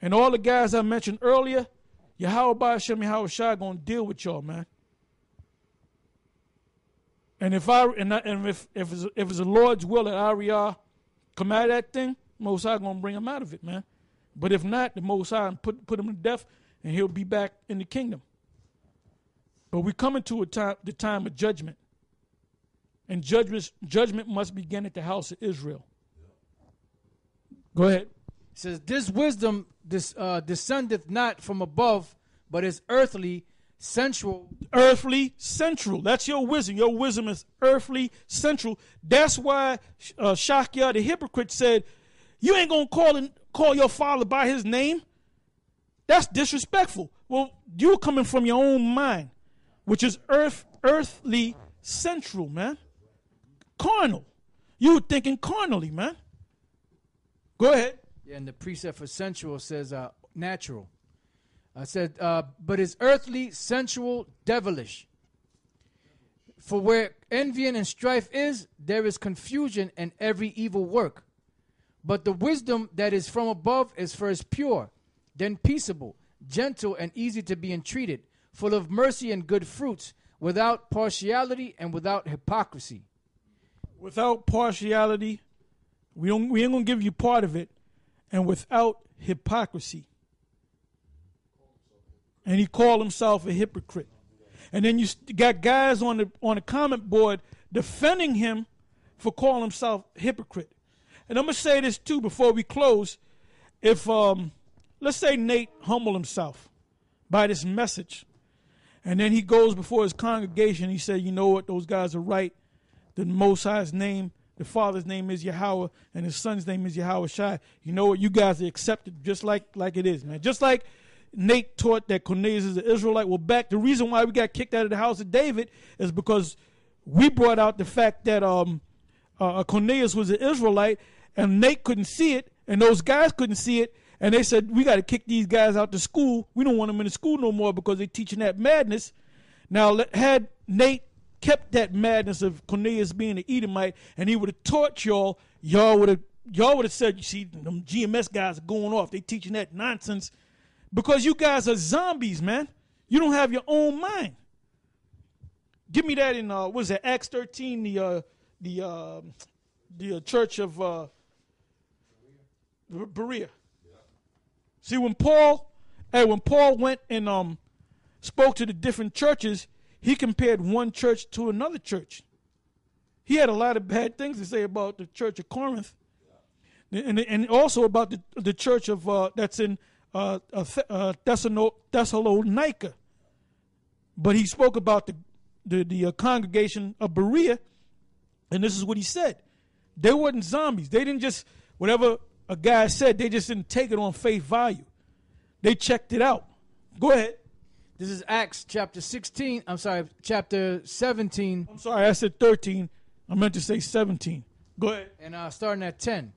And all the guys I mentioned earlier, Yahweh Ba'ashem Yahweh Shai gonna deal with y'all, man. And if it's the Lord's will that Ariah come out of that thing, Most High gonna bring him out of it, man. But if not, the Most High put him to death, and he'll be back in the kingdom. But we're coming to the time of judgment, and judgment must begin at the house of Israel. Go ahead. It says, "This wisdom descendeth not from above, but is earthly, sensual." Earthly, sensual. That's your wisdom. Your wisdom is earthly, sensual. That's why Shakya, the hypocrite, said, "You ain't gonna call your father by his name. That's disrespectful." Well, you're coming from your own mind, which is earthly, sensual, man. Carnal. You thinking carnally, man. Go ahead. Yeah, and the precept for sensual says natural. I said, but is earthly, sensual, devilish. For where envying and strife is, there is confusion and every evil work. But the wisdom that is from above is first pure, then peaceable, gentle, and easy to be entreated, full of mercy and good fruits, without partiality and without hypocrisy. Without partiality, we ain't gonna give you part of it, and without hypocrisy. And he called himself a hypocrite. And then you got guys on the comment board defending him for calling himself a hypocrite. And I'm gonna say this too before we close. If let's say Nate humbled himself by this message, and then he goes before his congregation, he said, "You know what, those guys are right. The Most High's name, the Father's name is Yahweh, and his Son's name is Yahweh Shai. You know what, you guys are accepted just like it is, man." Just like Nate taught that Cornelius is an Israelite. Well, the reason why we got kicked out of the house of David is because we brought out the fact that Cornelius was an Israelite, and Nate couldn't see it, and those guys couldn't see it, and they said, "We got to kick these guys out to school. We don't want them in the school no more because they're teaching that madness." Now, had Nate kept that madness of Cornelius being an Edomite, and he would have taught y'all would have said, "You see, them GMS guys are going off. They teaching that nonsense." Because you guys are zombies, man. You don't have your own mind. Give me that in what is that, Acts 13, the church of Berea. See, when Paul went and spoke to the different churches, he compared one church to another church. He had a lot of bad things to say about the church of Corinth, and also about the church of that's in Thessalonica. But he spoke about the congregation of Berea, and this is what he said. They weren't zombies. They didn't just, whatever a guy said, they just didn't take it on face value. They checked it out. Go ahead. This is Acts chapter 16. I'm sorry, chapter 17. I'm sorry, I said 13. I meant to say 17. Go ahead. And starting at 10.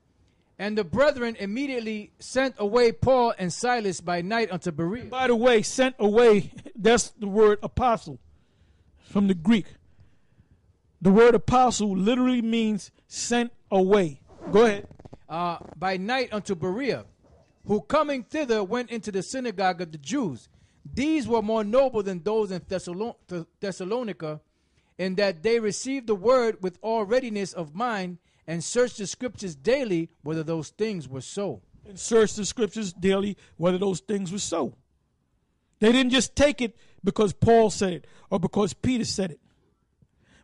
"And the brethren immediately sent away Paul and Silas by night unto Berea." By the way, sent away, that's the word apostle from the Greek. The word apostle literally means sent away. Go ahead. "By night unto Berea, who coming thither went into the synagogue of the Jews. These were more noble than those in Thessalonica, in that they received the word with all readiness of mind, and searched the scriptures daily whether those things were so." And searched the scriptures daily whether those things were so. They didn't just take it because Paul said it or because Peter said it.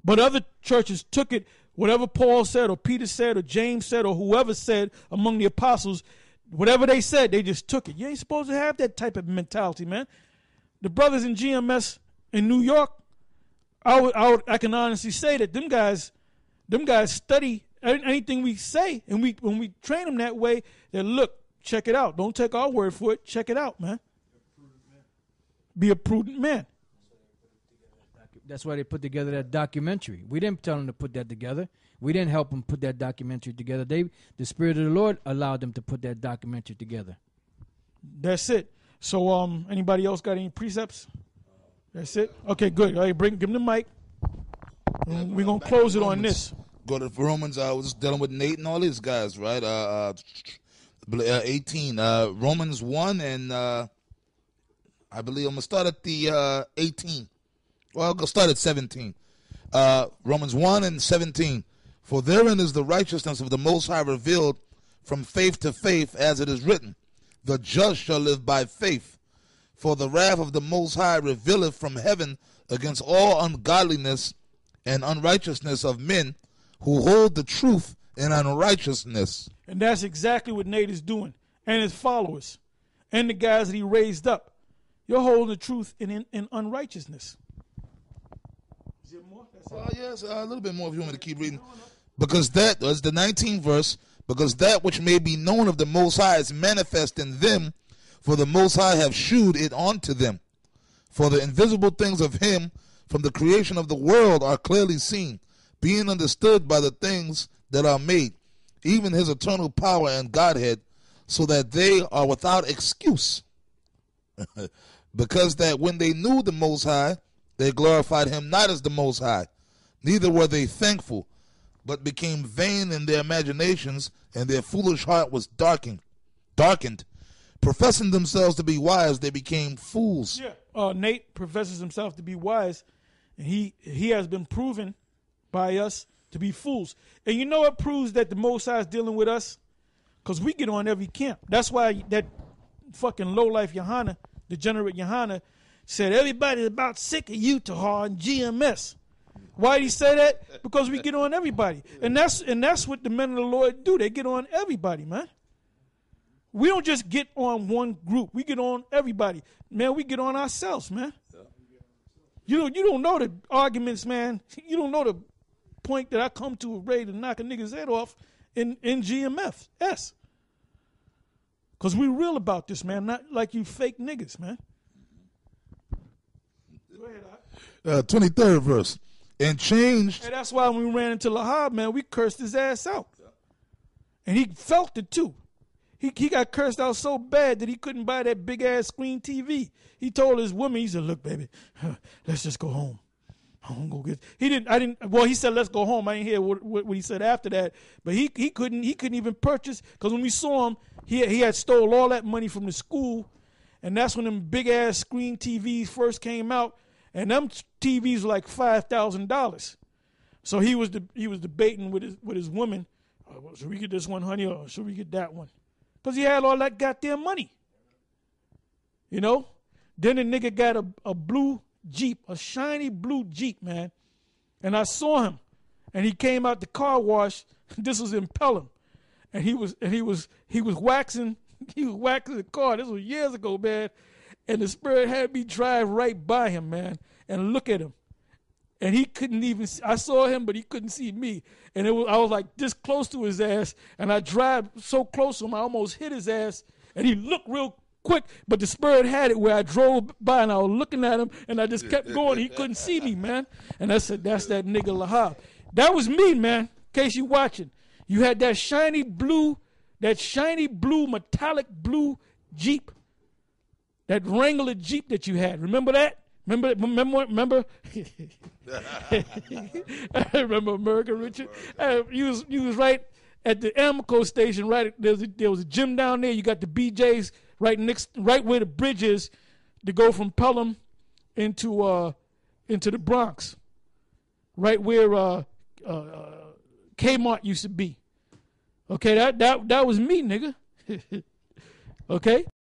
But other churches took it, whatever Paul said or Peter said or James said or whoever said among the apostles, whatever they said, they just took it. You ain't supposed to have that type of mentality, man. The brothers in GMS in New York, I can honestly say that them guys study anything we say, and when we train them that way, they look, check it out. Don't take our word for it. Check it out, man. Be a prudent man. That's why they put together that documentary. We didn't tell them to put that together. We didn't help them put that documentary together. The Spirit of the Lord allowed them to put that documentary together. That's it. So, anybody else got any precepts? That's it. Okay, good. All right, give them the mic. We're gonna close it on this. Go to Romans. I was just dealing with Nate and all these guys, right? 18. Romans 1 and I believe I'm going to start at the 18. Well, I'll go start at 17. Romans 1 and 17. For therein is the righteousness of the Most High revealed from faith to faith, as it is written, the just shall live by faith. For the wrath of the Most High revealeth from heaven against all ungodliness and unrighteousness of men who hold the truth in unrighteousness. And that's exactly what Nate is doing, and his followers, and the guys that he raised up. You're holding the truth in unrighteousness. Is there more? Yes, a little bit more if you want me to keep reading. Because that was the 19th verse. Because that which may be known of the Most High is manifest in them, for the Most High have shewed it unto them. For the invisible things of him from the creation of the world are clearly seen, being understood by the things that are made, even his eternal power and Godhead, so that they are without excuse. Because that when they knew the Most High, they glorified him not as the Most High, neither were they thankful, but became vain in their imaginations, and their foolish heart was darkened. Professing themselves to be wise, they became fools. Yeah, Nate professes himself to be wise, and he has been proven by us to be fools. And you know what proves that the Most High is dealing with us? Because we get on every camp. That's why that fucking lowlife Yohana, degenerate Yohana, said everybody's about sick of Utah and GMS. Why did he say that? Because we get on everybody. And that's what the men of the Lord do. They get on everybody, man. We don't just get on one group. We get on everybody. Man, we get on ourselves, man. You don't know the arguments, man. You don't know the point that I come to ready to knock a nigga's head off in GMF. Yes. Because we real about this, man. Not like you fake niggas, man. Go ahead, 23rd verse. And changed. And that's why when we ran into Lahab, man, we cursed his ass out. And he felt it too. He got cursed out so bad that he couldn't buy that big ass screen TV. He told his woman, he said, "Look, baby, let's just go home. I'm gonna go get." He said, "Let's go home." I didn't hear what he said after that. But he couldn't even purchase, because when we saw him, he had stole all that money from the school, and that's when them big ass screen TVs first came out. And them TVs were like $5,000. So he was debating with his woman, should we get this one, honey, or should we get that one? Because he had all that goddamn money. You know? Then the nigga got a blue Jeep, a shiny blue Jeep, man. And I saw him. And he came out the car wash. This was in Pelham. And he was waxing the car. This was years ago, man. And the Spirit had me drive right by him, man, and look at him. And he couldn't even, I saw him, but he couldn't see me. And I was like this close to his ass, and I drive so close to him, I almost hit his ass. And he looked real quick, but the Spirit had it where I drove by, and I was looking at him, and I just kept going. He couldn't see me, man. And I said, that's that nigga Lahab. That was me, man, in case you watching. You had that shiny blue, metallic blue Jeep. That Wrangler Jeep that you had. Remember that? Remember? I remember American Richard. You was right at the Amoco station, right? There was a gym down there. You got the BJ's right where the bridge is to go from Pelham into the Bronx. Right where Kmart used to be. Okay, that was me, nigga. Okay?